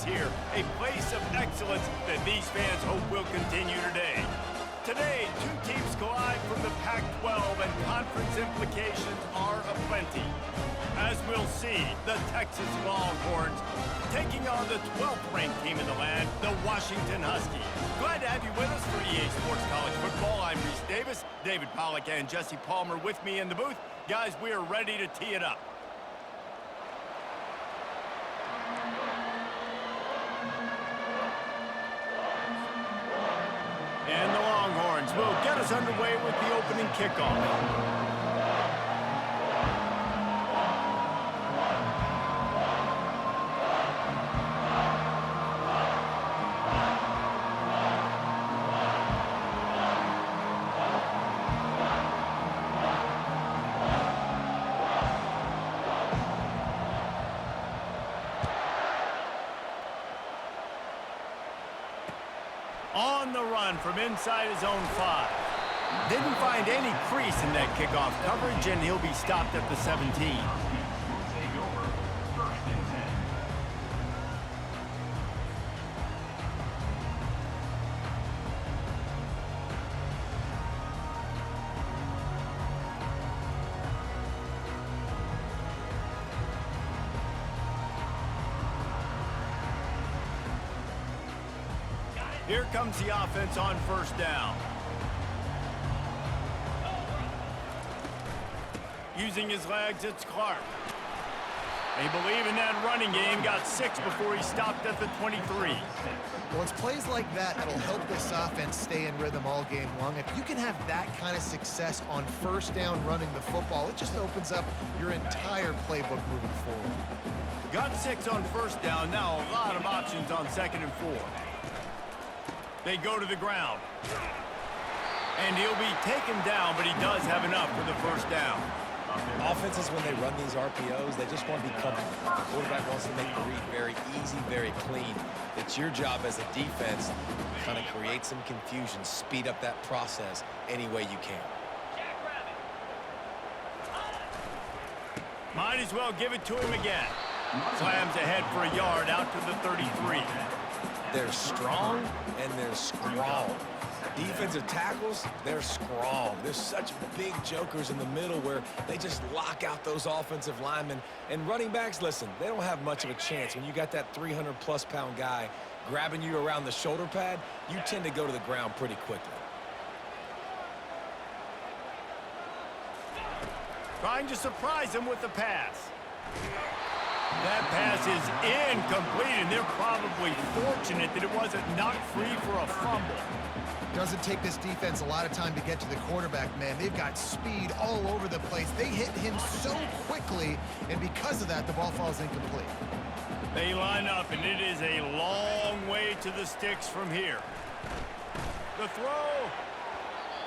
place here, a place of excellence that these fans hope will continue today. Today, two teams collide from the Pac-12, and conference implications are aplenty. As we'll see, the Texas Longhorns taking on the 12th-ranked team in the land, the Washington Huskies. Glad to have you with us for EA Sports College Football. I'm Reese Davis, David Pollack, and Jesse Palmer with me in the booth. Guys, we are ready to tee it up. And the Longhorns will get us underway with the opening kickoff. On the run from inside his own 5. Didn't find any crease in that kickoff coverage, and he'll be stopped at the 17. Take over, 1st and 10. Here comes the offense on 1st down. Using his legs, it's Clark. They believe in that running game. Got 6 before he stopped at the 23. Well, it's plays like that that'll help this offense stay in rhythm all game long. If you can have that kind of success on 1st down running the football, it just opens up your entire playbook moving forward. Got 6 on 1st down. Now a lot of options on 2nd and 4. They go to the ground. And he'll be taken down, but he does have enough for the 1st down. Offenses, when they run these RPOs, they just want to be comfortable. The quarterback wants to make the read very easy, very clean. It's your job as a defense to kind of create some confusion, speed up that process any way you can. Might as well give it to him again. Slams ahead for a yard out to the 33. They're strong and they're strong. Defensive tackles, they're strong. There's such big jokers in the middle where they just lock out those offensive linemen. And running backs, listen, they don't have much of a chance. When you got that 300-plus pound guy grabbing you around the shoulder pad, you tend to go to the ground pretty quickly. Trying to surprise him with the pass. That pass is incomplete, and they're probably fortunate that it wasn't knocked free for a fumble. Doesn't take this defense a lot of time to get to the quarterback, man. They've got speed all over the place. They hit him so quickly, and because of that, the ball falls incomplete. They line up, and it is a long way to the sticks from here. The throw.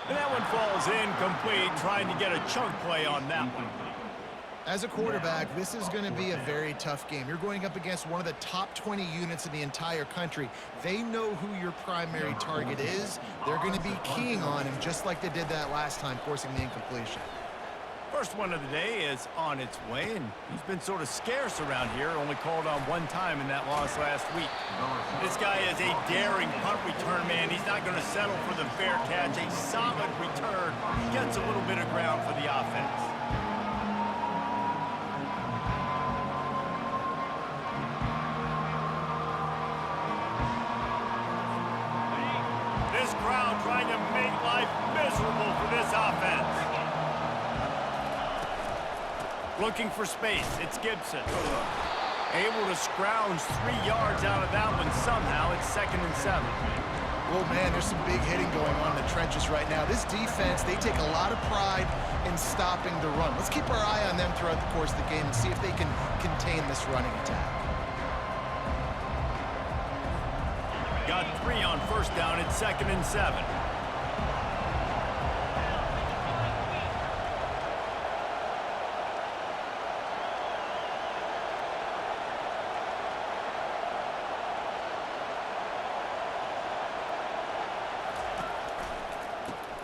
And that one falls incomplete, trying to get a chunk play on that one. As a quarterback, this is going to be a very tough game. You're going up against one of the top 20 units in the entire country. They know who your primary target is. They're going to be keying on him just like they did that last time, forcing the incompletion. First one of the day is on its way, and he's been sort of scarce around here, only called on 1 time in that loss last week. This guy is a daring punt return man. He's not going to settle for the fair catch. A solid return. Gets a little bit of ground for the offense. This crowd trying to make life miserable for this offense. Looking for space, it's Gibson. Able to scrounge 3 yards out of that one somehow. It's 2nd and 7. Well, man, there's some big hitting going on in the trenches right now. This defense, they take a lot of pride in stopping the run. Let's keep our eye on them throughout the course of the game and see if they can contain this running attack. Got 3 on 1st down. It's 2nd and 7.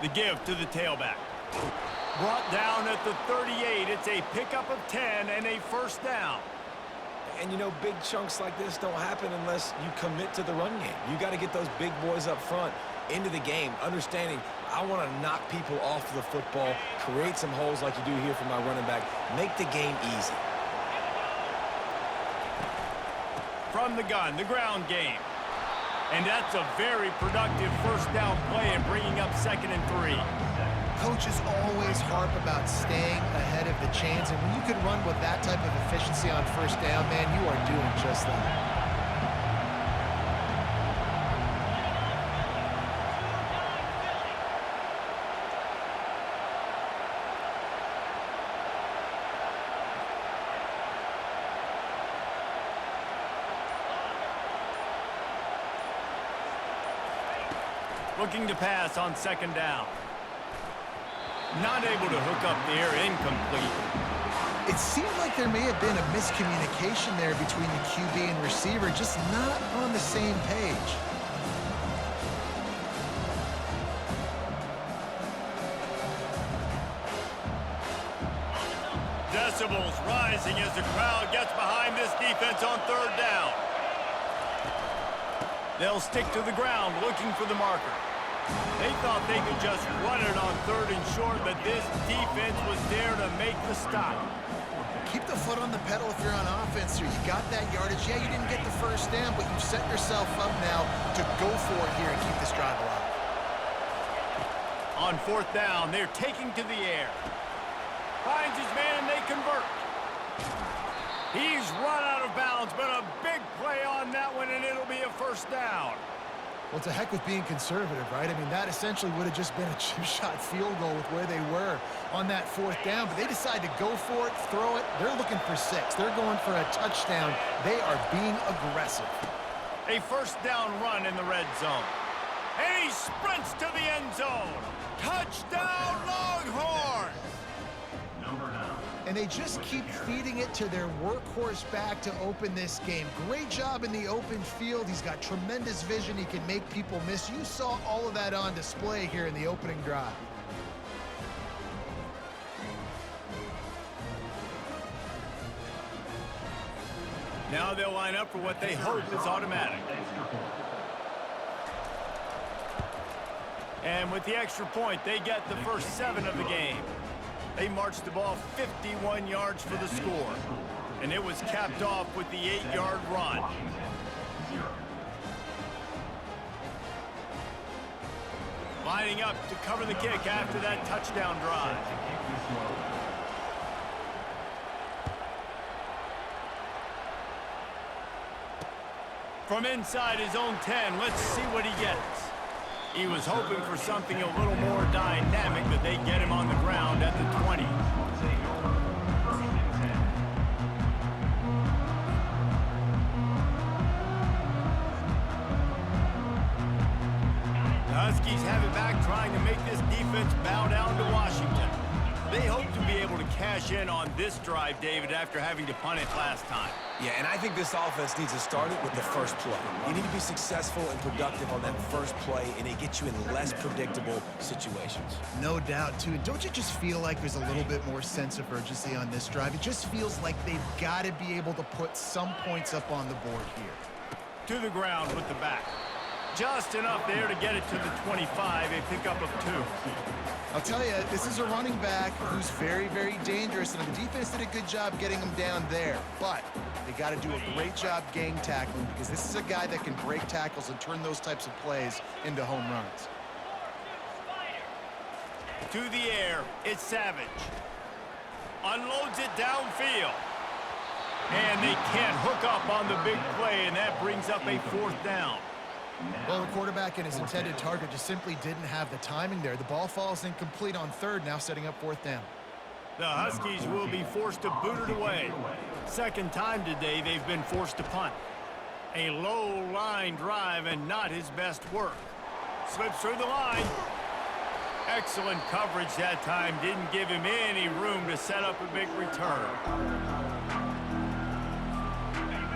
The give to the tailback. Brought down at the 38. It's a pickup of 10 and a 1st down. And, you know, big chunks like this don't happen unless you commit to the run game. You got to get those big boys up front into the game, understanding I want to knock people off the football, create some holes like you do here for my running back, make the game easy. From the gun, the ground game. And that's a very productive first down play and bringing up 2nd and 3. Coaches always harp about staying ahead of the chains, and when you can run with that type of efficiency on first down, man, you are doing just that. Looking to pass on 2nd down. Not able to hook up there, incomplete. It seemed like there may have been a miscommunication there between the QB and receiver, just not on the same page. Decibels rising as the crowd gets behind this defense on 3rd down. They'll stick to the ground looking for the marker. They thought they could just run it on 3rd and short, but this defense was there to make the stop. Keep the foot on the pedal if you're on offense here. You got that yardage. Yeah, you didn't get the first down, but you've set yourself up now to go for it here and keep this drive alive. On 4th down, they're taking to the air. Finds his man, and they convert. He's run out of bounds, but a big play on that one, and it'll be a first down. Well, it's a heck with being conservative, right? I mean, that essentially would have just been a chip-shot field goal with where they were on that 4th down, but they decide to go for it, throw it. They're looking for 6. They're going for a touchdown. They are being aggressive. A first down run in the red zone. And he sprints to the end zone. Touchdown, Longhorns! And they just keep feeding it to their workhorse back to open this game. Great job in the open field. He's got tremendous vision. He can make people miss. You saw all of that on display here in the opening drive. Now they'll line up for what they hope is automatic. And with the extra point, they get the first 7 of the game. They marched the ball 51 yards for the score. And it was capped off with the 8-yard run. Lining up to cover the kick after that touchdown drive. From inside his own 10, let's see what he gets. He was hoping for something a little more dynamic, but they get him on the ground at the 20. The Huskies have it back, trying to make this defense bow down to Washington. They hope to be able to cash in on this drive, David, after having to punt it last time. Yeah, and I think this offense needs to start it with the first play. You need to be successful and productive on that first play, and it gets you in less predictable situations. No doubt, too. Don't you just feel like there's a little bit more sense of urgency on this drive? It just feels like they've got to be able to put some points up on the board here. To the ground with the back. Just enough there to get it to the 25, a pickup of 2. I'll tell you, this is a running back who's very, very dangerous, and the defense did a good job getting him down there. But they got to do a great job gang tackling, because this is a guy that can break tackles and turn those types of plays into home runs. To the air, it's Savage. Unloads it downfield. And they can't hook up on the big play, and that brings up a 4th down. Well, the quarterback and his intended target just simply didn't have the timing there. The ball falls incomplete on 3rd, now setting up 4th down. The Huskies will be forced to boot it away. 2nd time today they've been forced to punt. A low line drive and not his best work. Slips through the line. Excellent coverage that time. Didn't give him any room to set up a big return.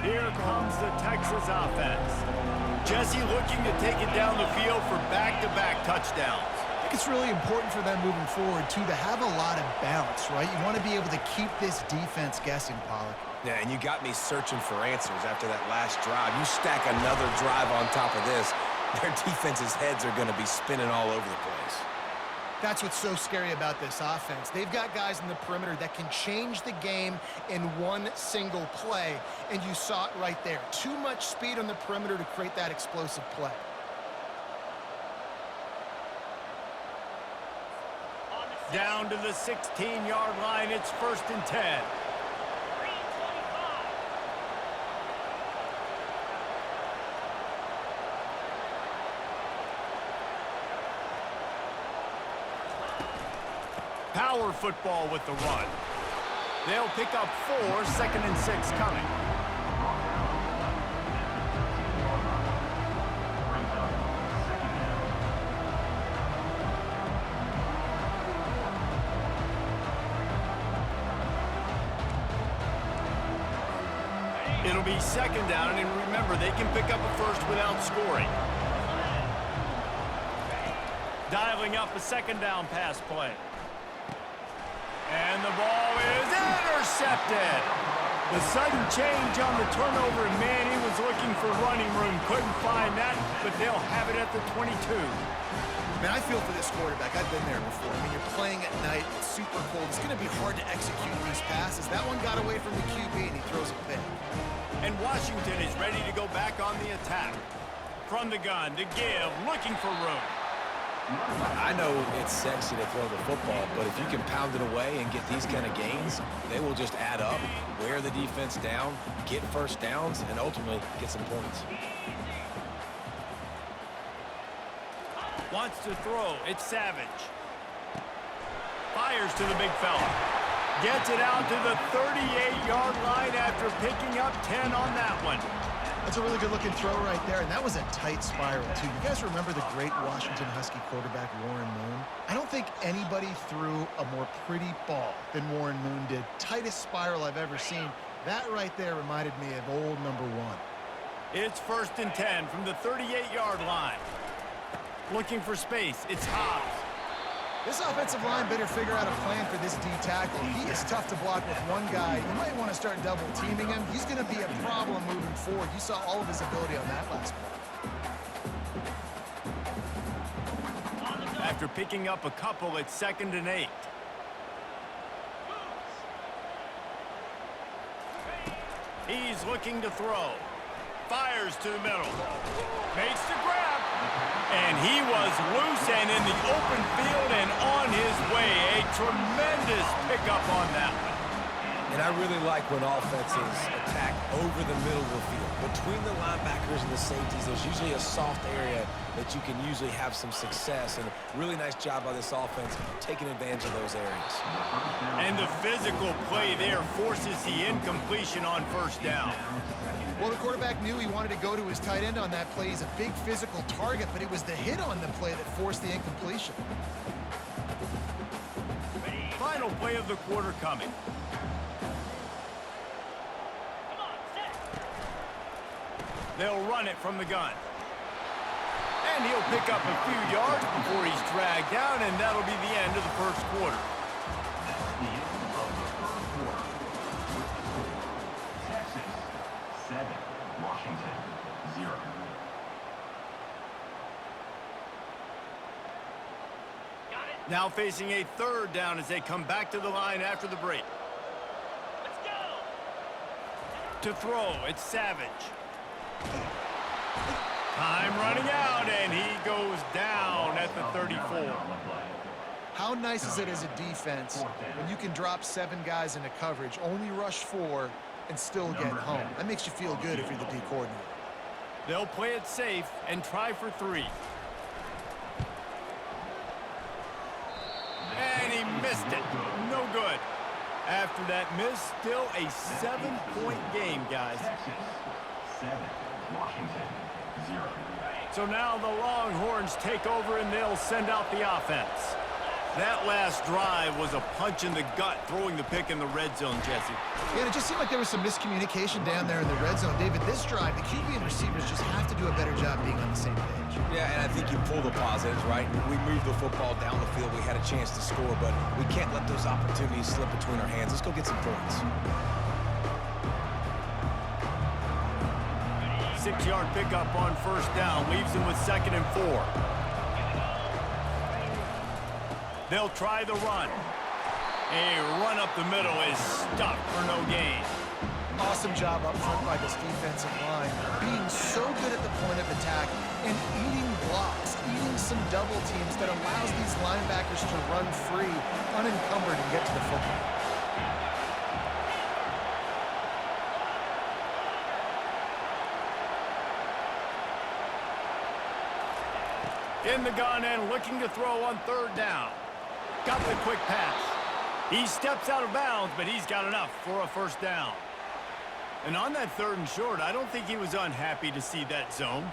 Here comes the Texas offense. Jesse looking to take it down the field for back-to-back touchdowns. You think it's really important for them moving forward, too, to have a lot of balance, right? You want to be able to keep this defense guessing, Pollack. Yeah, and you got me searching for answers after that last drive. You stack another drive on top of this, their defense's heads are going to be spinning all over the place. That's what's so scary about this offense. They've got guys in the perimeter that can change the game in one single play, and you saw it right there. Too much speed on the perimeter to create that explosive play. Down to the 16-yard line, it's 1st and 10. Power football with the run. They'll pick up 4, 2nd and 6 coming. It'll be 2nd down, and remember, they can pick up a first without scoring. Dialing up a 2nd down pass play. And the ball is intercepted. The sudden change on the turnover, and Manny was looking for running room. Couldn't find that, but they'll have it at the 22. Man, I feel for this quarterback. I've been there before. I mean, you're playing at night. It's super cold. It's going to be hard to execute these passes. That one got away from the QB, and he throws it pick. And Washington is ready to go back on the attack. From the gun to give, looking for room. I know it's sexy to throw the football, but if you can pound it away and get these kind of gains, they will just add up, wear the defense down, get first downs, and ultimately get some points. Wants to throw. It's Savage. Fires to the big fella. Gets it out to the 38-yard line after picking up 10 on that one. That's a really good-looking throw right there, and that was a tight spiral, too. You guys remember the great Washington Husky quarterback Warren Moon? I don't think anybody threw a more pretty ball than Warren Moon did. Tightest spiral I've ever seen. That right there reminded me of old number 1. It's 1st and 10 from the 38-yard line. Looking for space. It's Hobbs. This offensive line better figure out a plan for this D tackle. He is tough to block with one guy. You might want to start double teaming him. He's going to be a problem moving forward. You saw all of his ability on that last play. After picking up a couple, it's 2nd and 8. He's looking to throw. Fires to the middle. Makes the grab. And he was loose and in the open field and on his way. A tremendous pickup on that one. And I really like when offenses attack over the middle of the field. Between the linebackers and the safeties, there's usually a soft area that you can usually have some success. And a really nice job by this offense taking advantage of those areas. And the physical play there forces the incompletion on 1st down. Well, the quarterback knew he wanted to go to his tight end on that play. He's a big physical target, but it was the hit on the play that forced the incompletion. Final play of the quarter coming. They'll run it from the gun. And he'll pick up a few yards before he's dragged down, and that'll be the end of the 1st quarter. The end of the first quarter. Texas 7, Washington 0. Now facing a 3rd down as they come back to the line after the break. Let's go. To throw, it's Savage. Time running out, and he goes down at the 34. How nice is it as a defense when you can drop 7 guys into coverage, only rush 4, and still get home? That makes you feel good if you're the D coordinator. They'll play it safe and try for 3. And he missed it. No good. After that miss, still a 7-point game, guys. Texas 7, Washington 0. So now the Longhorns take over and they'll send out the offense. That last drive was a punch in the gut, throwing the pick in the red zone, Jesse. Yeah, and it just seemed like there was some miscommunication down there in the red zone. David, this drive, the QB and receivers just have to do a better job being on the same page. Yeah, and I think you pull the positives, right? We moved the football down the field. We had a chance to score, but we can't let those opportunities slip between our hands. Let's go get some points. 6-yard pickup on first down leaves them with 2nd and 4. They'll try the run. A run up the middle is stopped for no gain. Awesome job up front by this defensive line, being so good at the point of attack and eating blocks, eating some double teams that allows these linebackers to run free, unencumbered, and get to the football. In the gun and looking to throw on 3rd down. Got the quick pass. He steps out of bounds, but he's got enough for a 1st down. And on that 3rd and short, I don't think he was unhappy to see that zone.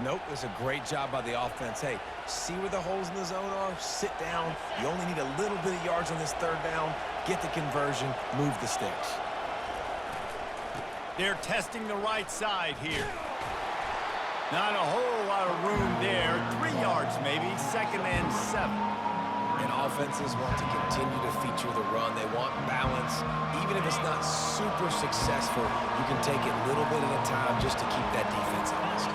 Nope, it was a great job by the offense. Hey, see where the holes in the zone are? Sit down. You only need a little bit of yards on this 3rd down. Get the conversion, move the sticks. They're testing the right side here. Not a whole lot of room there. 3 yards maybe, 2nd and 7. And offenses want to continue to feature the run. They want balance. Even if it's not super successful, you can take it a little bit at a time just to keep that defense honest.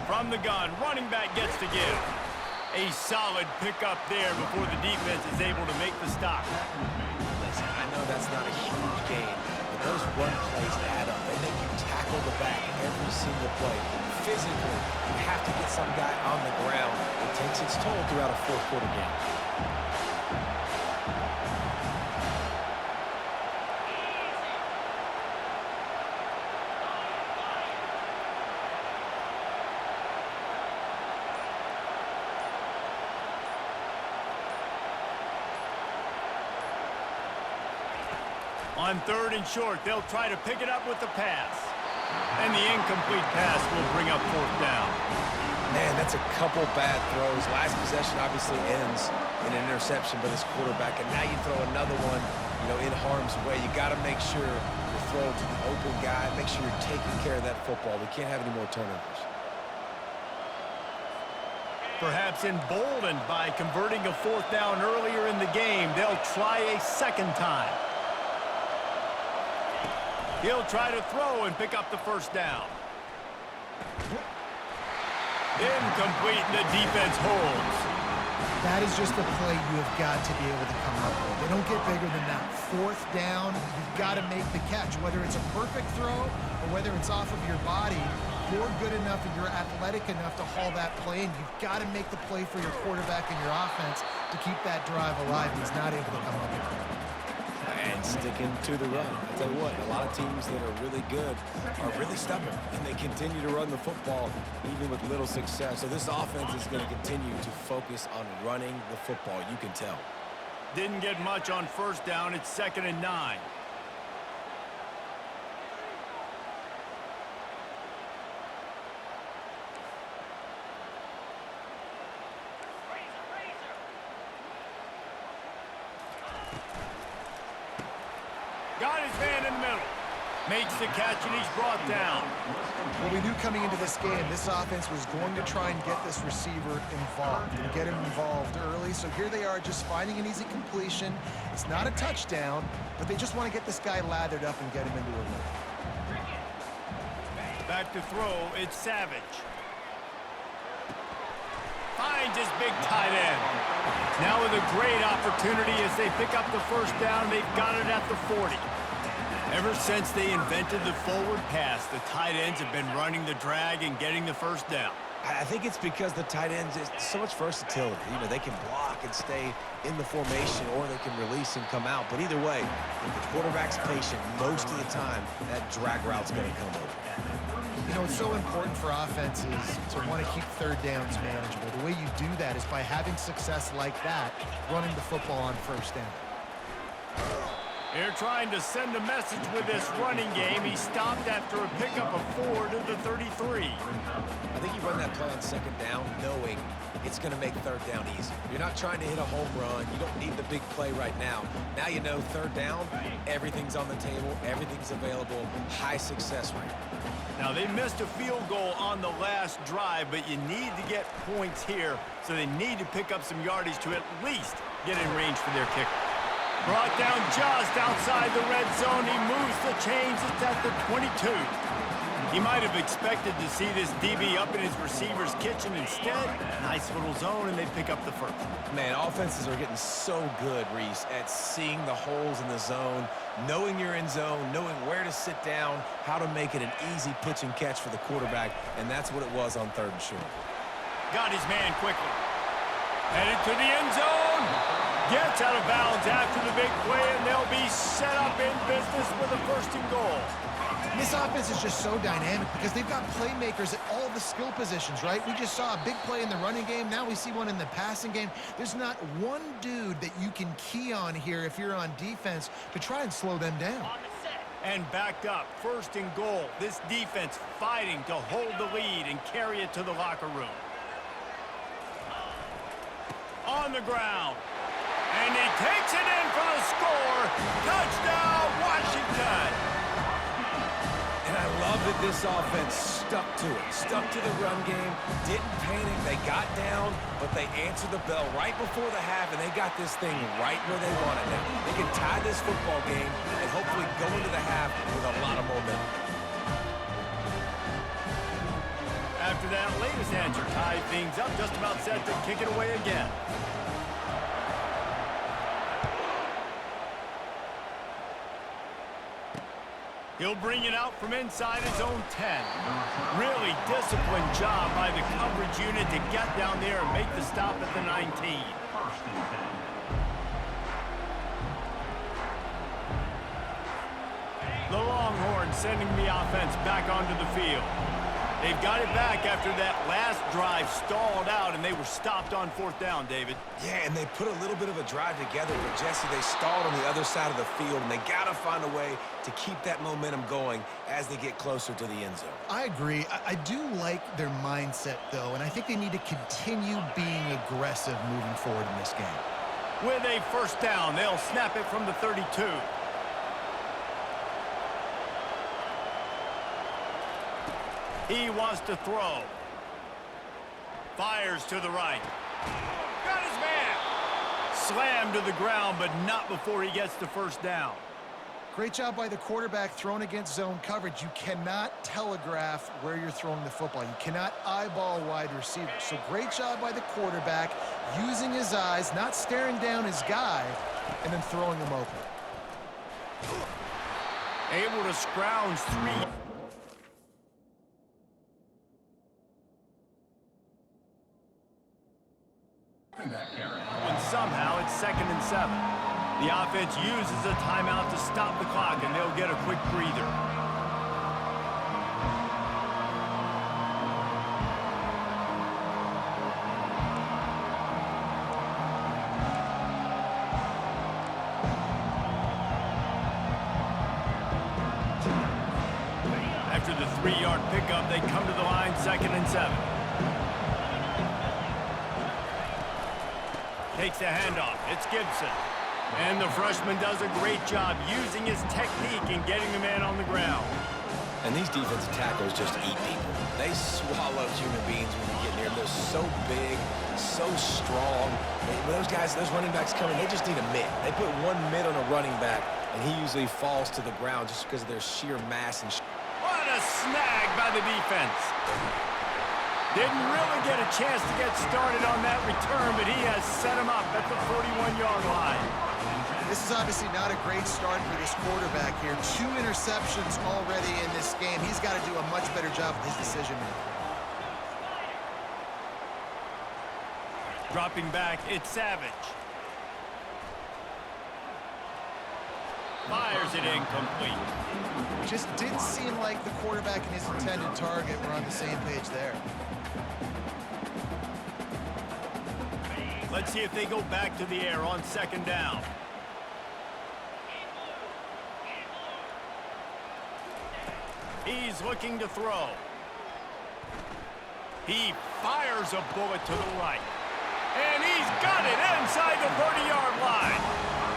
From the gun, running back gets to give. A solid pickup there before the defense is able to make the stop. Listen, I know that's not a huge game, but those run plays add up. They make you tackle the back every single play. Physically, you have to get some guy on the ground. It takes its toll throughout a 4th quarter game. On 3rd and short, they'll try to pick it up with the pass. And the incomplete pass will bring up 4th down. Man, that's a couple bad throws. Last possession obviously ends in an interception by this quarterback, and now you throw another one, in harm's way. You got to make sure you throw it to the open guy. Make sure you're taking care of that football. We can't have any more turnovers. Perhaps emboldened by converting a 4th down earlier in the game, they'll try a 2nd time. He'll try to throw and pick up the 1st down. Incomplete, and the defense holds. That is just the play you have got to be able to come up with. They don't get bigger than that. 4th down, you've got to make the catch. Whether it's a perfect throw or whether it's off of your body, you're good enough and you're athletic enough to haul that play, and you've got to make the play for your quarterback and your offense to keep that drive alive. He's not able to come up with it. And sticking to the run. I'll tell you what, a lot of teams that are really good are really stubborn, and they continue to run the football even with little success. So this offense is going to continue to focus on running the football. You can tell. Didn't get much on 1st down. It's 2nd and 9. Got his man in the middle. Makes the catch, and he's brought down. Well, we knew coming into this game, this offense was going to try and get this receiver involved and get him involved early. So here they are just finding an easy completion. It's not a touchdown, but they just want to get this guy lathered up and get him into a rhythm. Back to throw, it's Savage. Finds his big tight end. Now with a great opportunity as they pick up the 1st down, they've got it at the 40. Ever since they invented the forward pass, the tight ends have been running the drag and getting the 1st down. I think it's because the tight ends, it's so much versatility. They can block and stay in the formation, or they can release and come out. But either way, if the quarterback's patient most of the time, that drag route's going to come over. It's so important for offenses to want to keep 3rd downs manageable. The way you do that is by having success like that, running the football on 1st down. They're trying to send a message with this running game. He stopped after a pickup of 4 to the 33. I think you run that play on second down knowing it's going to make third down easy. You're not trying to hit a home run. You don't need the big play right now. Now you know third down, everything's on the table, everything's available, high success rate. Now, they missed a field goal on the last drive, but you need to get points here, so they need to pick up some yardage to at least get in range for their kicker. Brought down just outside the red zone. He moves the chains. It's at the 22. He might have expected to see this DB up in his receiver's kitchen. Instead, nice little zone, and they pick up the first. Man, offenses are getting so good, Reese, at seeing the holes in the zone, knowing you're in zone, knowing where to sit down, how to make it an easy pitch and catch for the quarterback, and that's what it was on third and short. Got his man quickly. Headed to the end zone. Gets out of bounds after the big play, and they'll be set up in business with a first and goal. This offense is just so dynamic because they've got playmakers at all the skill positions, right? We just saw a big play in the running game. Now we see one in the passing game. There's not one dude that you can key on here if you're on defense to try and slow them down. And backed up, first and goal. This defense fighting to hold the lead and carry it to the locker room. On the ground. And he takes it in for the score. Touchdown, Washington. And I love that this offense stuck to it, stuck to the run game, didn't panic. They got down, but they answered the bell right before the half, and they got this thing right where they want it now. They can tie this football game and hopefully go into the half with a lot of momentum. After that latest answer tied things up, just about set to kick it away again. He'll bring it out from inside his own 10. Really disciplined job by the coverage unit to get down there and make the stop at the 19. First and 10. The Longhorns sending the offense back onto the field. They've got it back after that last drive stalled out, and they were stopped on fourth down, David. Yeah, and they put a little bit of a drive together, but Jesse, they stalled on the other side of the field, and they got to find a way to keep that momentum going as they get closer to the end zone. I agree. I do like their mindset, though, and I think they need to continue being aggressive moving forward in this game. With a first down, they'll snap it from the 32. He wants to throw. Fires to the right. Got his man. Slammed to the ground, but not before he gets the first down. Great job by the quarterback thrown against zone coverage. You cannot telegraph where you're throwing the football. You cannot eyeball wide receivers. So great job by the quarterback using his eyes, not staring down his guy, and then throwing him open. Able to scrounge three. And somehow it's 2nd and 7. The offense uses a timeout to stop the clock, and they'll get a quick breather. After the 3-yard pickup, they come to the line, 2nd and 7. Takes the handoff. It's Gibson. And the freshman does a great job using his technique and getting the man on the ground. And these defensive tackles just eat people. They swallow human beings when they get near them. They're so big, so strong. When those guys, those running backs come in, they just need a mitt. They put one mitt on a running back, and he usually falls to the ground just because of their sheer mass and What a snag by the defense. Didn't really get a chance to get started on that return, but he has set him up at the 41-yard line. This is obviously not a great start for this quarterback here. 2 interceptions already in this game. He's got to do a much better job with his decision-making. Dropping back, it's Savage. Fires it incomplete. Just didn't seem like the quarterback and his intended target were on the same page there. Let's see if they go back to the air on 2nd down. He's looking to throw. He fires a bullet to the right. And he's got it inside the 30-yard line.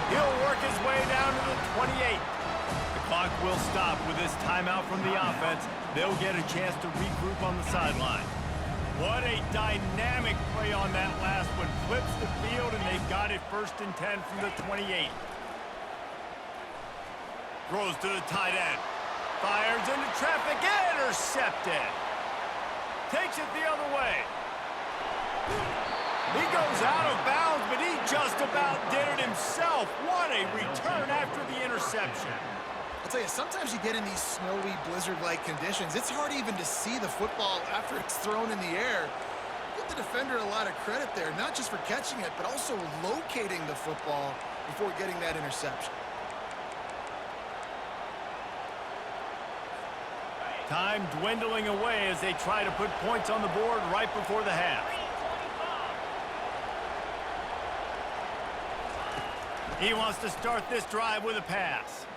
He'll work his way down to the 28. The clock will stop with this timeout from the offense. They'll get a chance to regroup on the sideline. What a dynamic play on that last one. Flips the field, and they've got it 1st and 10 from the 28. Throws to the tight end. Fires into traffic. Intercepted. Takes it the other way. He goes out of bounds, but he just about did it himself. What a return after the interception. I'll tell you, sometimes you get in these snowy, blizzard-like conditions, it's hard even to see the football after it's thrown in the air. Give the defender a lot of credit there, not just for catching it, but also locating the football before getting that interception. Time dwindling away as they try to put points on the board right before the half. He wants to start this drive with a pass.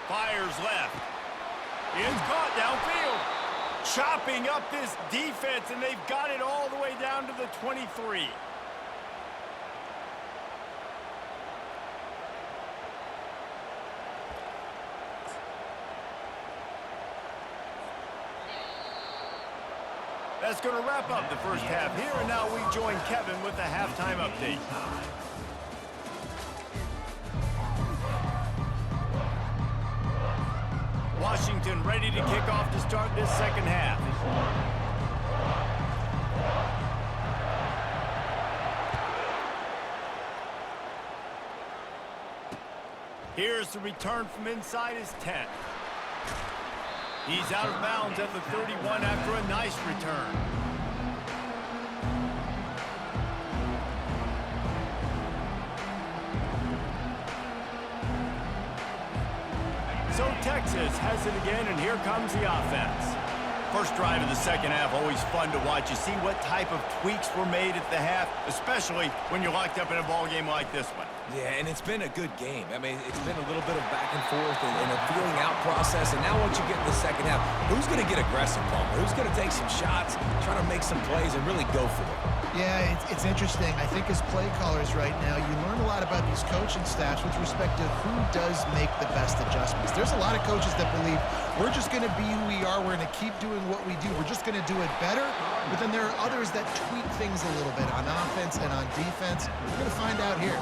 Fires left. It's caught downfield. Chopping up this defense, and they've got it all the way down to the 23. That's going to wrap up the first half here, and now we join Kevin with the halftime update. Washington ready to kick off to start this second half. Here's the return from inside his 10. He's out of bounds at the 31 after a nice return. So Texas has it again, and here comes the offense. First drive of the second half, always fun to watch. You see what type of tweaks were made at the half, especially when you're locked up in a ball game like this one. Yeah, and it's been a good game. I mean, it's been a little bit of back and forth and a feeling out process. And now once you get in the second half, who's going to get aggressive, Palmer? Who's going to take some shots, try to make some plays, and really go for it? Yeah, it's interesting. I think as play callers right now, you learn a lot about these coaching staffs with respect to who does make the best adjustments. There's a lot of coaches that believe we're just going to be who we are. We're going to keep doing what we do. We're just going to do it better. But then there are others that tweak things a little bit on offense and on defense. We're going to find out here.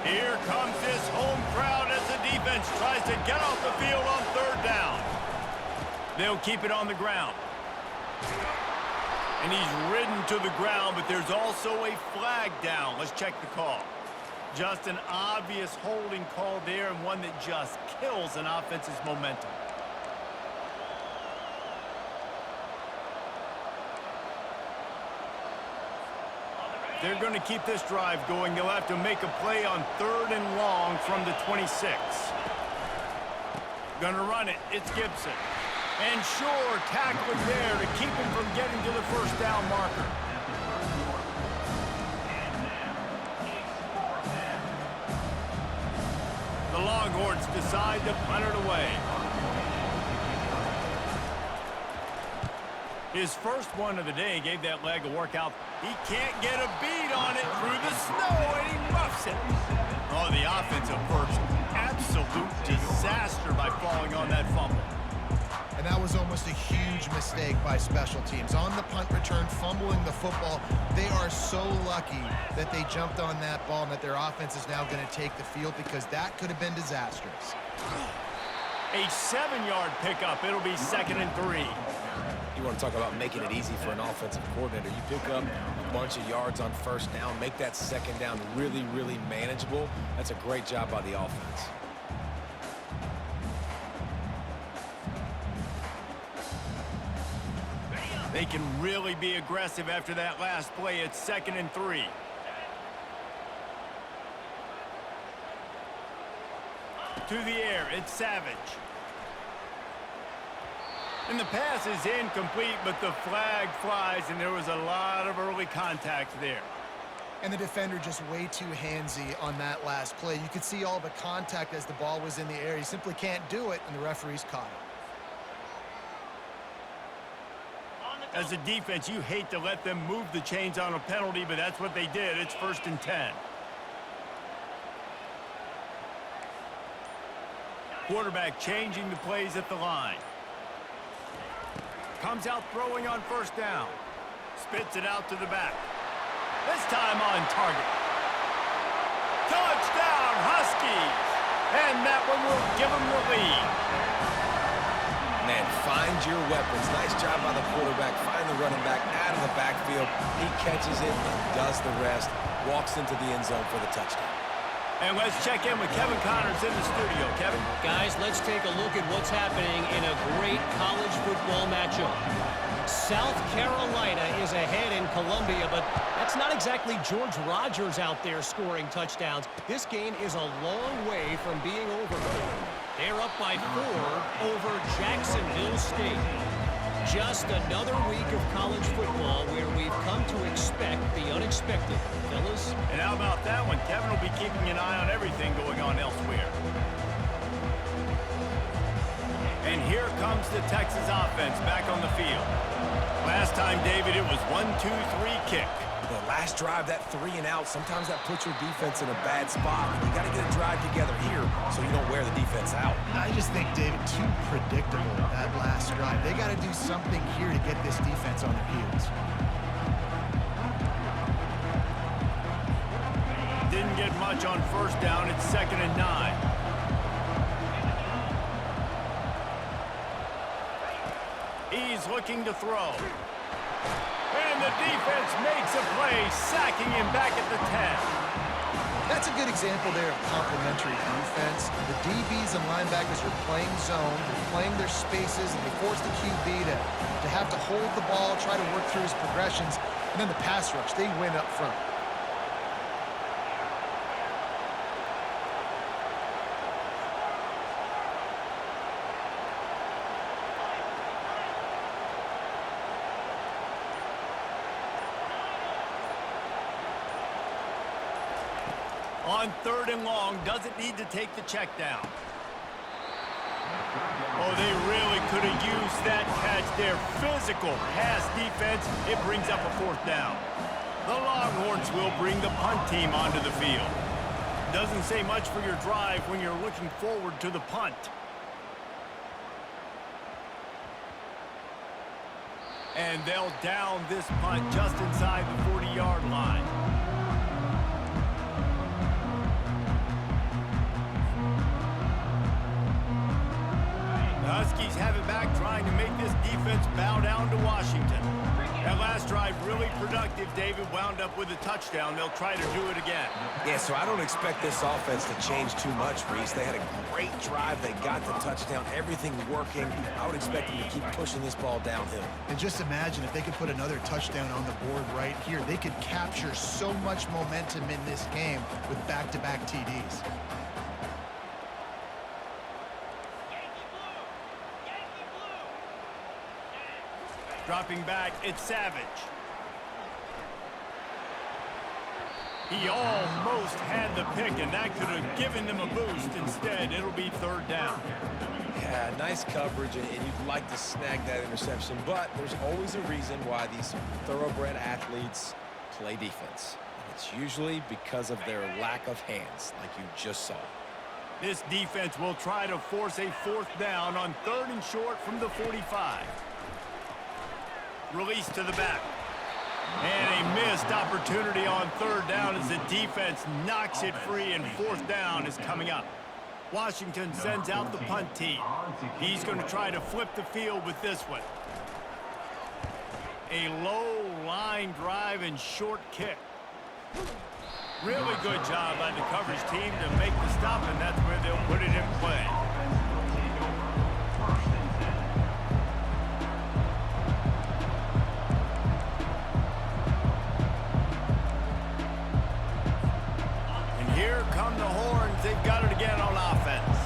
Here comes this home crowd as the defense tries to get off the field on third down. They'll keep it on the ground. And he's ridden to the ground, but there's also a flag down. Let's check the call. Just an obvious holding call there, and one that just kills an offense's momentum. They're going to keep this drive going. They'll have to make a play on 3rd and long from the 26. Going to run it. It's Gibson. And Shore tackling there to keep him from getting to the first down marker. The Longhorns decide to punt it away. His first one of the day gave that leg a workout. He can't get a beat on it through the snow, and he roughs it. Oh, the offensive first. Absolute disaster by falling on that fumble. And that was almost a huge mistake by special teams. On the punt return, fumbling the football, they are so lucky that they jumped on that ball and that their offense is now going to take the field, because that could have been disastrous. A 7-yard pickup. It'll be 2nd and 3. You want to talk about making it easy for an offensive coordinator. You pick up a bunch of yards on first down, make that second down really, really manageable. That's a great job by the offense. They can really be aggressive after that last play. It's 2nd and 3. To the air, it's Savage. And the pass is incomplete, but the flag flies, and there was a lot of early contact there. And the defender just way too handsy on that last play. You could see all the contact as the ball was in the air. He simply can't do it, and the referee's caught it. As a defense, you hate to let them move the chains on a penalty, but that's what they did. It's 1st and 10. Quarterback changing the plays at the line. Comes out throwing on 1st down. Spits it out to the back. This time on target. Touchdown, Huskies! And that one will give them the lead. Man, find your weapons. Nice job by the quarterback. Find the running back out of the backfield. He catches it and does the rest. Walks into the end zone for the touchdown. And let's check in with Kevin Connors in the studio. Kevin? Guys, let's take a look at what's happening in a great college football matchup. South Carolina is ahead in Columbia, but that's not exactly George Rogers out there scoring touchdowns. This game is a long way from being over. They're up by 4 over Jacksonville State. Just another week of college football where we've come to expect the unexpected, fellas. And how about that one? Kevin will be keeping an eye on everything going on elsewhere. And here comes the Texas offense back on the field. Last time, David, it was 1-2-3 kick. The last drive, that 3 and out, sometimes that puts your defense in a bad spot. You got to get a drive together here so you don't wear the defense out. I just think, David, too predictable, that last drive. They got to do something here to get this defense on their heels. Didn't get much on 1st down. It's 2nd and 9. He's looking to throw. And the defense makes a play, sacking him back at the 10. That's a good example there of complementary defense. The DBs and linebackers are playing zone, they're playing their spaces, and they force the QB to have to hold the ball, try to work through his progressions, and then the pass rush, they win up front. On 3rd and long, doesn't need to take the check down. Oh, they really could have used that catch there. Physical pass defense. It brings up a 4th down. The Longhorns will bring the punt team onto the field. Doesn't say much for your drive when you're looking forward to the punt. And they'll down this punt just inside the 40-yard line. Huskies have it back, trying to make this defense bow down to Washington. That last drive really productive. David wound up with a touchdown. They'll try to do it again. Yeah, so I don't expect this offense to change too much, Reese. They had a great drive. They got the touchdown. Everything working. I would expect them to keep pushing this ball downhill. And just imagine if they could put another touchdown on the board right here. They could capture so much momentum in this game with back-to-back TDs. Dropping back, it's Savage. He almost had the pick, and that could have given them a boost. Instead, it'll be 3rd down. Yeah, nice coverage, and you'd like to snag that interception, but there's always a reason why these thoroughbred athletes play defense. And it's usually because of their lack of hands, like you just saw. This defense will try to force a 4th down on 3rd and short from the 45. Release to the back. And a missed opportunity on 3rd down as the defense knocks it free, and 4th down is coming up. Washington sends out the punt team. He's going to try to flip the field with this one. A low line drive and short kick. Really good job by the coverage team to make the stop, and that's where they'll put it in play. Here come the Horns. They've got it again on offense.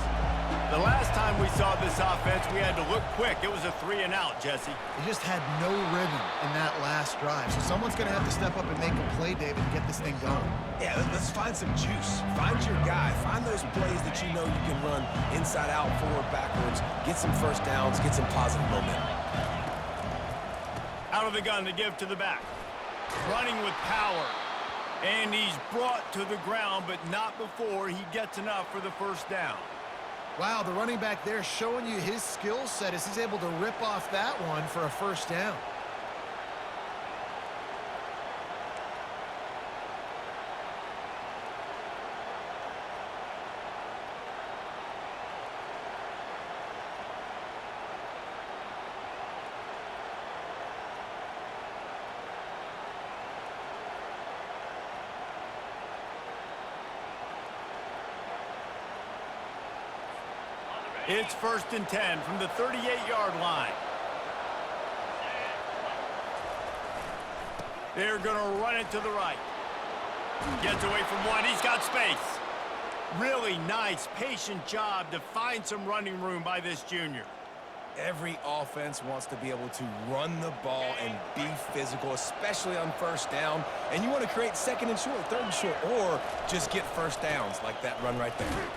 The last time we saw this offense, we had to look quick. It was a 3-and-out, Jesse. He just had no rhythm in that last drive. So someone's going to have to step up and make a play, David, and get this thing going. Yeah, let's find some juice. Find your guy. Find those plays that you know you can run inside out, forward, backwards. Get some first downs. Get some positive momentum. Out of the gun to give to the back. Running with power. And he's brought to the ground, but not before he gets enough for the first down. Wow, the running back there showing you his skill set as he's able to rip off that one for a first down. It's 1st and 10 from the 38-yard line. They're going to run it to the right. Gets away from one. He's got space. Really nice, patient job to find some running room by this junior. Every offense wants to be able to run the ball and be physical, especially on first down. And you want to create 2nd and short, 3rd and short, or just get first downs like that run right there.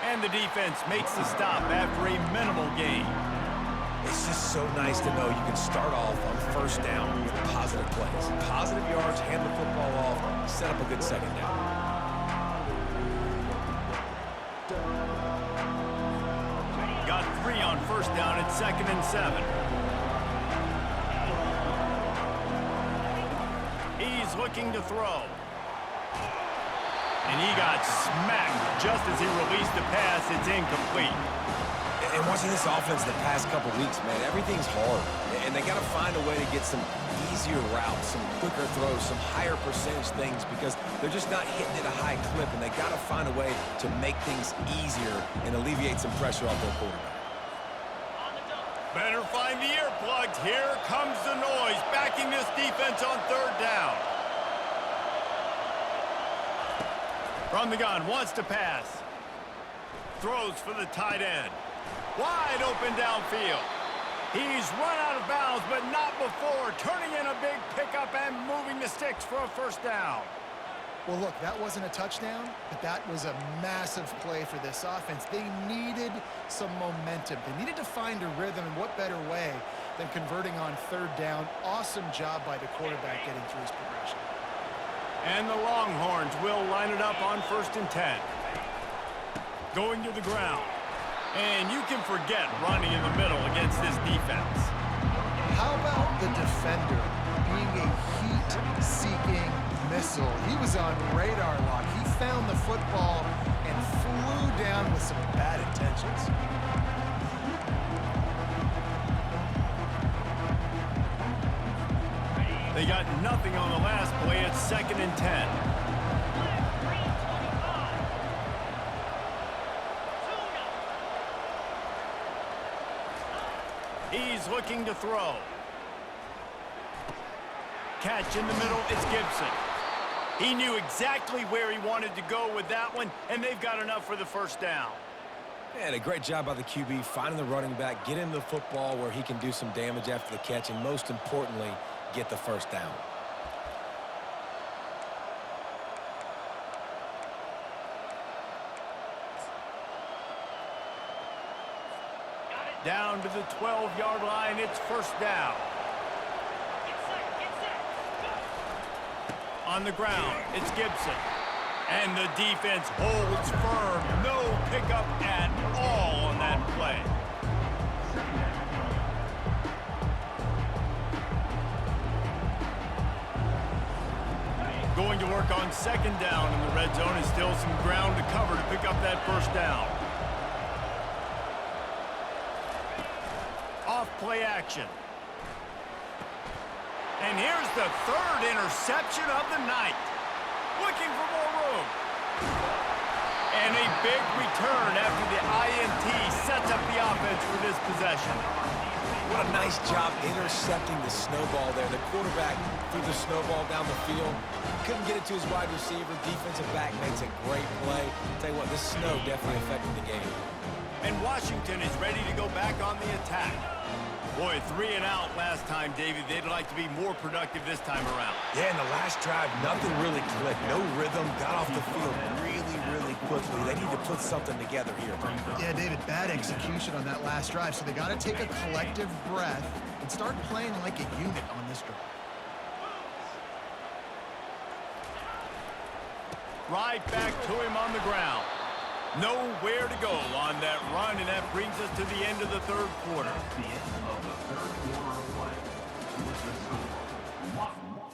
And the defense makes the stop after a minimal gain. It's just so nice to know you can start off on first down with positive plays. Positive yards, hand the football off, set up a good 2nd down. Got 3 on first down at 2nd and 7. He's looking to throw. And he got smacked just as he released the pass. It's incomplete. And watching this offense the past couple weeks, man, everything's hard. And they got to find a way to get some easier routes, some quicker throws, some higher percentage things because they're just not hitting at a high clip. And they got to find a way to make things easier and alleviate some pressure off their quarterback. Better find the earplugs. Here comes the noise, backing this defense on 3rd down. From the gun, wants to pass. Throws for the tight end. Wide open downfield. He's run out of bounds, but not before turning in a big pickup and moving the sticks for a first down. Well, look, that wasn't a touchdown, but that was a massive play for this offense. They needed some momentum. They needed to find a rhythm, and what better way than converting on 3rd down. Awesome job by the quarterback getting through his progression. And the Longhorns will line it up on 1st and 10. Going to the ground. And you can forget running in the middle against this defense. How about the defender being a heat-seeking missile? He was on radar lock. He found the football and flew down with some bad intentions. They got nothing on the last play. It's 2nd and 10. He's looking to throw. Catch in the middle. It's Gibson. He knew exactly where he wanted to go with that one, and they've got enough for the first down. And a great job by the QB, finding the running back, get him the football where he can do some damage after the catch, and most importantly, get the first down. Down to the 12-yard line, it's first down. On the ground, it's Gibson. And the defense holds firm. No pickup at all on that play. Going to work on 2nd down in the red zone, and still some ground to cover to pick up that first down. Off play action. And here's the 3rd interception of the night. Looking for more room. And a big return after the INT sets up the offense for this possession. What a nice job intercepting the snowball there. The quarterback threw the snowball down the field. Couldn't get it to his wide receiver. Defensive back makes a great play. Tell you what, this snow definitely affected the game. And Washington is ready to go back on the attack. Boy, 3 and out last time, David. They'd like to be more productive this time around. Yeah, in the last drive, nothing really clicked. No rhythm, got off the field really quickly. They need to put something together here. Yeah, David, bad execution on that last drive, so they got to take a collective breath and start playing like a unit on this drive. Right back to him on the ground. Nowhere to go on that run, and that brings us to the end of the third quarter. The end of the third quarter of play. What's the score? 1-1.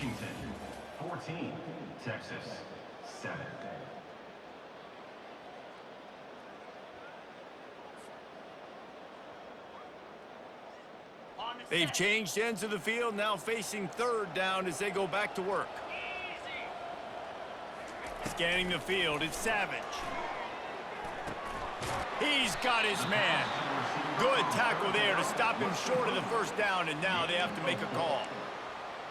Washington, 14. Texas, 7. They've changed ends of the field, now facing third down as they go back to work. Scanning the field, it's Savage. He's got his man. Good tackle there to stop him short of the first down, and now they have to make a call.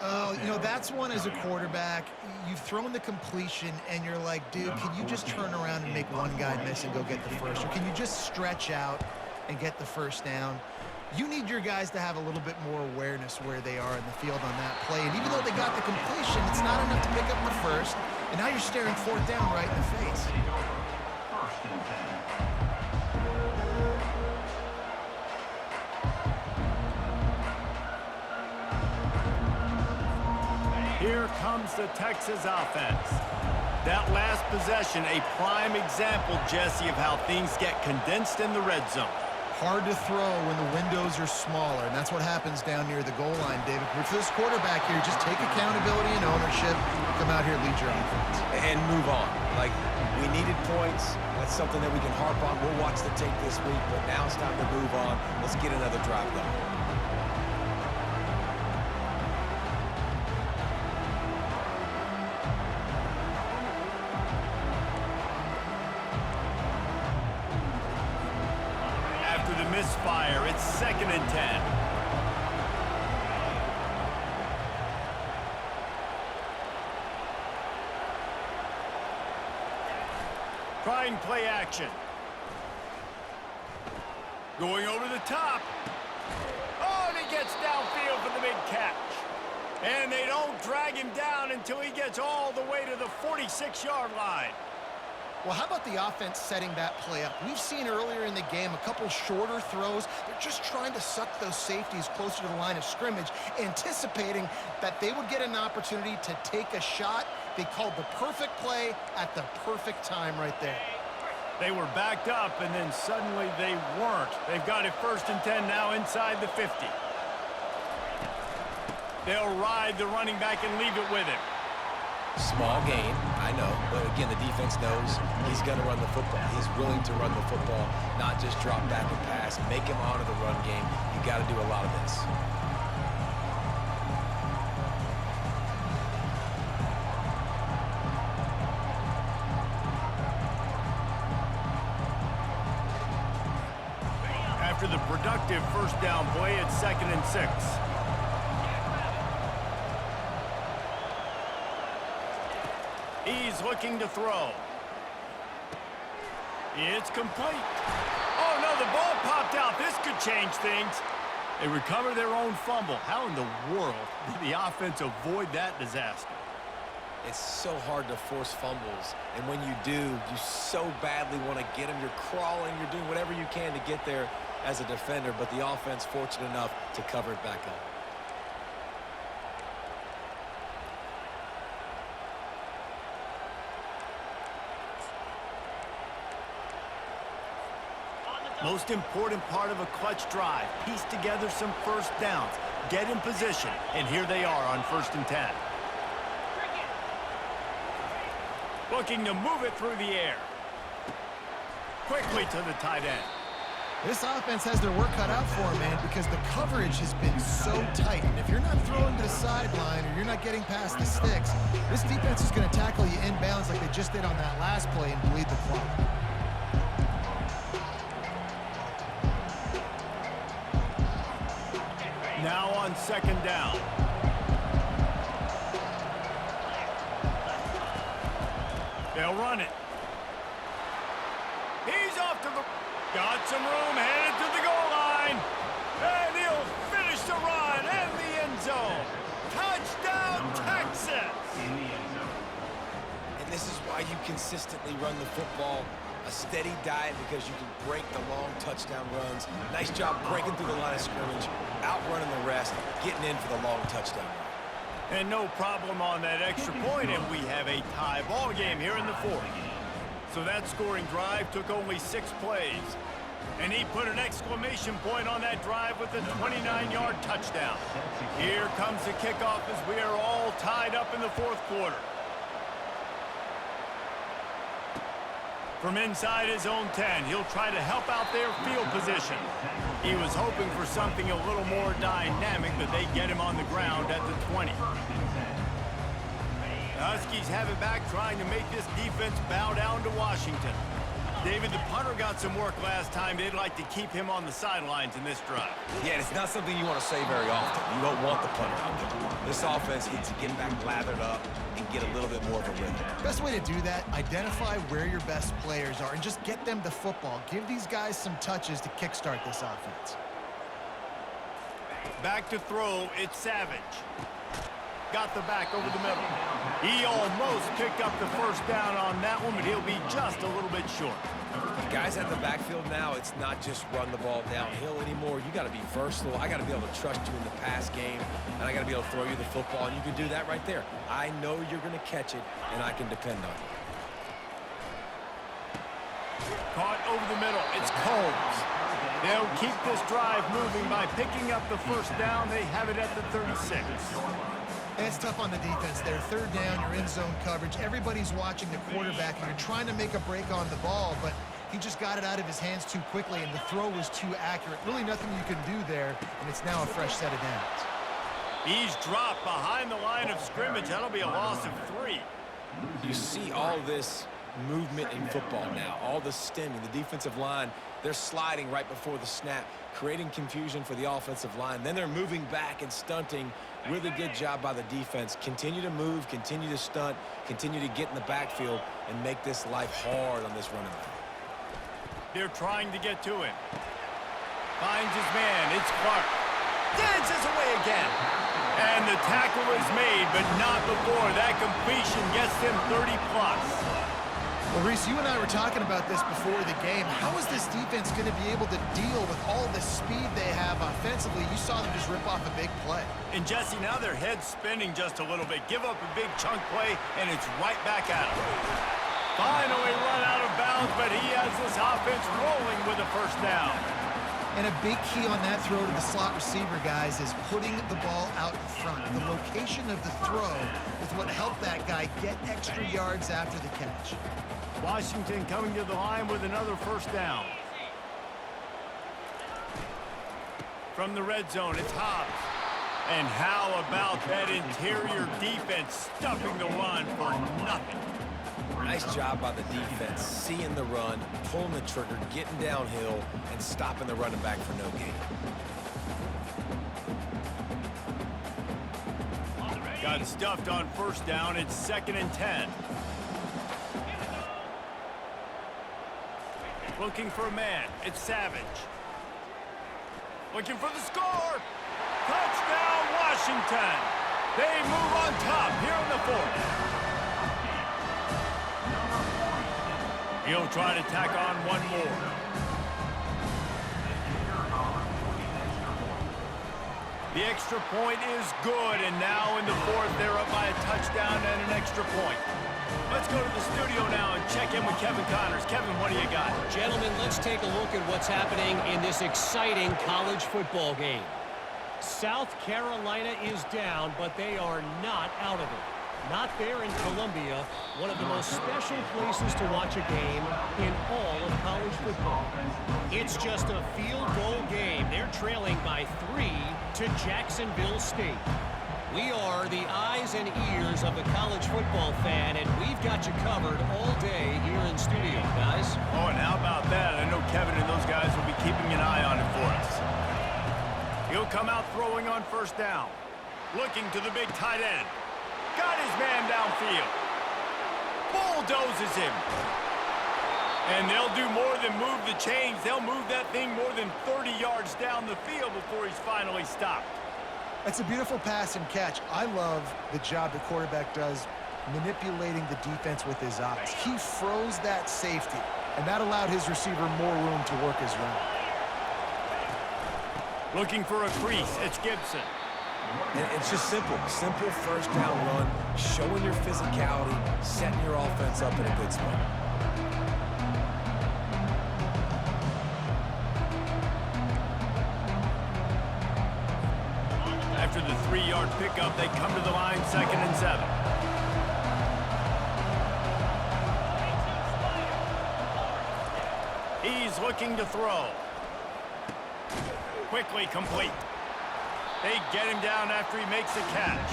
Oh, you know, that's one as a quarterback. You've thrown the completion, and you're like, dude, can you just turn around and make one guy miss and go get the first? Or can you just stretch out and get the first down? You need your guys to have a little bit more awareness where they are in the field on that play. And even though they got the completion, it's not enough to pick up the first. And now you're staring fourth down right in the face. First and 10. Here comes the Texas offense. That last possession, a prime example, Jesse, of how things get condensed in the red zone. Hard to throw when the windows are smaller, and that's what happens down near the goal line, David. But for this quarterback here, just take accountability and ownership. Come out here, lead your offense. And move on. Like, we needed points. That's something that we can harp on. We'll watch the tape this week, but now it's time to move on. Let's get another drive going. Misfire, it's 2nd and 10. Trying play action. Going over the top. Oh, and he gets downfield for the big catch. And they don't drag him down until he gets all the way to the 46-yard line. Well, how about the offense setting that play up? We've seen earlier in the game a couple shorter throws. They're just trying to suck those safeties closer to the line of scrimmage, anticipating that they would get an opportunity to take a shot. They called the perfect play at the perfect time right there. They were backed up, and then suddenly they weren't. They've got it 1st and 10 now inside the 50. They'll ride the running back and leave it with him. Small gain, I know, but again, the defense knows he's going to run the football. He's willing to run the football, not just drop back and pass, make him honor the run game. You got to do a lot of this. After the productive first down play, it's 2nd and 6. He's looking to throw. It's complete. Oh, no, the ball popped out. This could change things. They recover their own fumble. How in the world did the offense avoid that disaster? It's so hard to force fumbles, and when you do, you so badly want to get them. You're crawling, you're doing whatever you can to get there as a defender, but the offense fortunate enough to cover it back up. Most important part of a clutch drive, piece together some first downs, get in position, and here they are on 1st and 10. Looking to move it through the air. Quickly to the tight end. This offense has their work cut out for them, man, because the coverage has been so tight. And if you're not throwing to the sideline or you're not getting past the sticks, this defense is going to tackle you inbounds like they just did on that last play and bleed the clock. Now on 2nd down. They'll run it. He's off to the... Got some room, headed to the goal line. And he'll finish the run and the end zone. Touchdown, Texas! In the end zone. And this is why you consistently run the football. A steady diet because you can break the long touchdown runs. Nice job breaking through the line of scrimmage, outrunning the rest, getting in for the long touchdown run. And no problem on that extra point, and we have a tie ball game here in the 4th. So that scoring drive took only 6 plays. And he put an exclamation point on that drive with a 29-yard touchdown. Here comes the kickoff as we are all tied up in the 4th quarter. From inside his own 10, he'll try to help out their field position. He was hoping for something a little more dynamic, but they get him on the ground at the 20. Huskies have it back, trying to make this defense bow down to Washington. David, the punter got some work last time. They'd like to keep him on the sidelines in this drive. Yeah, it's not something you want to say very often. You don't want the punter out there. This offense needs to get back lathered up and get a little bit more of a rhythm. Best way to do that, identify where your best players are and just get them the football. Give these guys some touches to kickstart this offense. Back to throw, it's Savage. Got the back over the middle. He almost picked up the first down on that one, but he'll be just a little bit short. Guys at the backfield now, it's not just run the ball downhill anymore. You got to be versatile. I got to be able to trust you in the pass game, and I got to be able to throw you the football, and you can do that right there. I know you're going to catch it, and I can depend on you. Caught over the middle. It's Combs. They'll keep this drive moving by picking up the first down. They have it at the 36. And it's tough on the defense there. Third down, you're in zone coverage. Everybody's watching the quarterback, and you're trying to make a break on the ball, but he just got it out of his hands too quickly, and the throw was too accurate. Really nothing you can do there, and it's now a fresh set of downs. He's dropped behind the line of scrimmage. That'll be a loss of 3. You see all this movement in football now, all the stemming, the defensive line, they're sliding right before the snap, creating confusion for the offensive line. Then they're moving back and stunting. Really good job by the defense. Continue to move, continue to stunt, continue to get in the backfield and make this life hard on this running back. They're trying to get to him. Finds his man. It's Clark. Dances away again. And the tackle is made, but not before that completion gets them 30+. Well, Reese, you and I were talking about this before the game. How is this defense going to be able to deal with all the speed they have offensively? You saw them just rip off a big play. And Jesse, now their head's spinning just a little bit. Give up a big chunk play, and it's right back at him. Finally run out of bounds, but he has this offense rolling with a first down. And a big key on that throw to the slot receiver, guys, is putting the ball out in front. The location of the throw is what helped that guy get extra yards after the catch. Washington coming to the line with another first down. From the red zone, it's Hobbs. And how about that interior defense stuffing the run for nothing? Nice job by the defense, seeing the run, pulling the trigger, getting downhill, and stopping the running back for no gain. Got stuffed on first down. It's 2nd and 10. Looking for a man. It's Savage. Looking for the score. Touchdown, Washington. They move on top here in the 4th. He'll try to tack on one more. The extra point is good, and now in the 4th, they're up by a touchdown and an extra point. Let's go to the studio now and check in with Kevin Connors. Kevin, what do you got? Gentlemen, let's take a look at what's happening in this exciting college football game. South Carolina is down, but they are not out of it. Not there in Columbia, one of the most special places to watch a game in all of college football. It's just a field goal game. They're trailing by 3 to Jacksonville State. We are the eyes and ears of the college football fan, and we've got you covered all day here in studio, guys. Oh, and how about that? I know Kevin and those guys will be keeping an eye on it for us. He'll come out throwing on first down. Looking to the big tight end. Got his man downfield. Bulldozes him. And they'll do more than move the chains. They'll move that thing more than 30 yards down the field before he's finally stopped. That's a beautiful pass and catch. I love the job the quarterback does manipulating the defense with his eyes. He froze that safety, and that allowed his receiver more room to work his route. Looking for a crease. It's Gibson. And it's just simple first down run, showing your physicality, setting your offense up in a good spot. After the 3-yard pickup, they come to the line 2nd and 7. He's looking to throw. Quickly complete. They get him down after he makes a catch.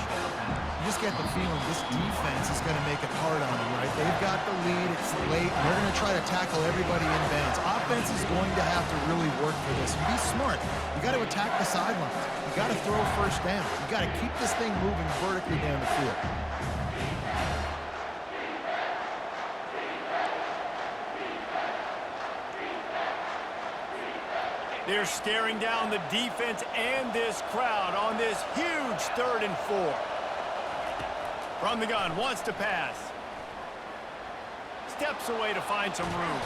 You just get the feeling this defense is going to make it hard on them, right? They've got the lead. It's late. And they're going to try to tackle everybody in bounds. Offense is going to have to really work for this. And be smart. You got to attack the sidelines. You got to throw first down. You got to keep this thing moving vertically down the field. They're staring down the defense and this crowd on this huge 3rd and 4. From the gun, wants to pass. Steps away to find some room.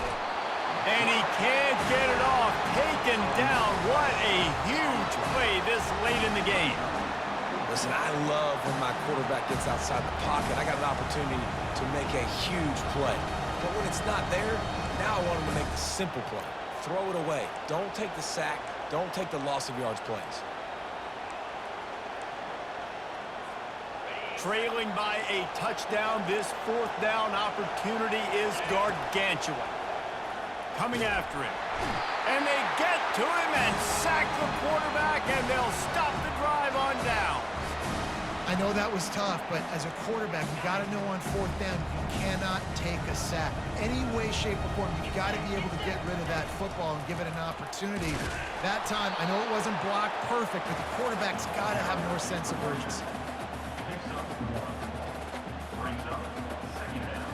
And he can't get it off. Taken down. What a huge play this late in the game. Listen, I love when my quarterback gets outside the pocket. I got an opportunity to make a huge play. But when it's not there, now I want him to make the simple play. Throw it away. Don't take the sack. Don't take the loss of yards plays. Trailing by a touchdown, this 4th down opportunity is gargantuan. Coming after him. And they get to him and sack the quarterback, and they'll stop the drive on down. I know that was tough, but as a quarterback, you got to know on 4th down, you cannot take a sack. Any way, shape, or form, you've got to be able to get rid of that football and give it an opportunity. That time, I know it wasn't blocked perfect, but the quarterback's got to have more sense of urgency. Picks up 1. Brings up 2nd down.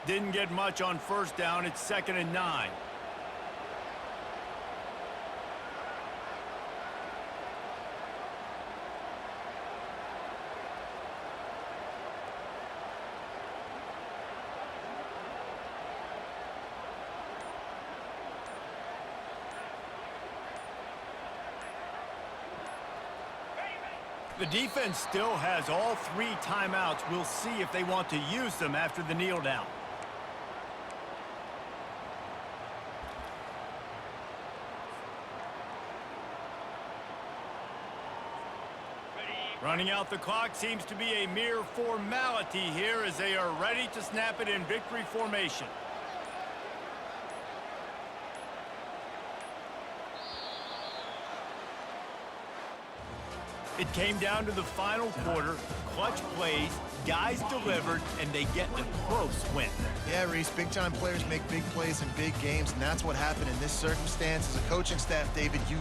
Didn't get much on 1st down. It's 2nd and 9. The defense still has all 3 timeouts. We'll see if they want to use them after the kneel down. Running out the clock seems to be a mere formality here as they are ready to snap it in victory formation. It came down to the final quarter. Clutch plays, guys delivered, and they get a close win. Yeah, Reese, big-time players make big plays in big games, and that's what happened in this circumstance. As a coaching staff, David, you